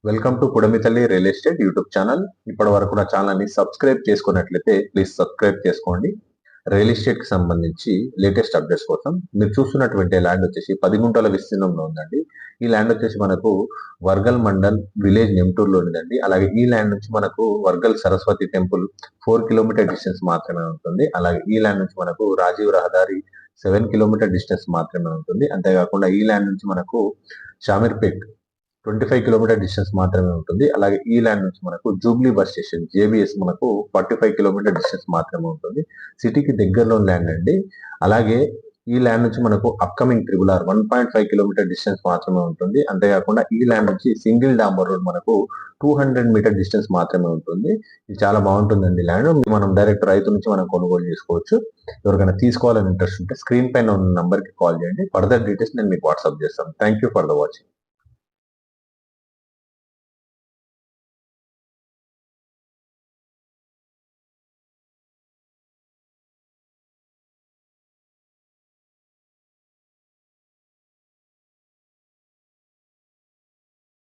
Welcome to Pudamithalli real estate YouTube channel. ఇప్పటి వరకు నా ఛానల్ ని సబ్స్క్రైబ్ చేసుకున్నట్లయితే ప్లీజ్ సబ్స్క్రైబ్ చేసుకోండి. రియల్ ఎస్టేట్ కి సంబంధించి లేటెస్ట్ అప్డేట్స్ కోసం మీరు చూస్తున్నటువంటి ల్యాండ్ వచ్చేసి 10 గుంటల విస్తీర్ణంలో ఉందండి. ఈ ల్యాండ్ వచ్చేసి మనకు వర్గల్ మండల్ విలేజ్ నెమ్టూర్లో ఉందండి. అలాగే ఈ ల్యాండ్ నుంచి మనకు Wargal Saraswati temple 4 kilometre distance మాత్రమే ఉంటుంది. అలాగే ఈ ల్యాండ్ నుంచి మనకు రాజీవ్ రహదారి 7 కిలోమీటర్ డిస్టెన్స్ మాత్రమే ఉంటుంది. అంతేకాకుండా ఈ ల్యాండ్ నుంచి మనకు షామీర్పేట్ 25 కిలోమీటర్ డిస్టెన్స్ మాత్రమే ఉంటుంది. అలాగే ఈ ల్యాండ్ నుంచి మనకు జూబ్లీ బస్ స్టేషన్ జేబీఎస్ మనకు 45 కిలోమీటర్ డిస్టెన్స్ మాత్రమే ఉంటుంది. సిటీకి దగ్గరలో ల్యాండ్ అండి. అలాగే ఈ ల్యాండ్ నుంచి మనకు upcoming triple R 1.5 kilometre distance మాత్రమే ఉంటుంది. అంతేకాకుండా ఈ ల్యాండ్ నుంచి సింగిల్ డాంబర్ రోడ్ మనకు 200 మీటర్ డిస్టెన్స్ మాత్రమే ఉంటుంది. ఇది చాలా బాగుంటుందండి ల్యాండ్. మనం డైరెక్ట్ రైతు నుంచి మనం కొనుగోలు చేసుకోవచ్చు. ఎవరికైనా తీసుకోవాలని ఇంట్రెస్ట్ ఉంటే స్క్రీన్ పైన ఉన్న నంబర్ కి కాల్ చేయండి. ఫర్దర్ డీటెయిల్స్ నేను మీకు వాట్సాప్ చేస్తాను. Thank you for the watching.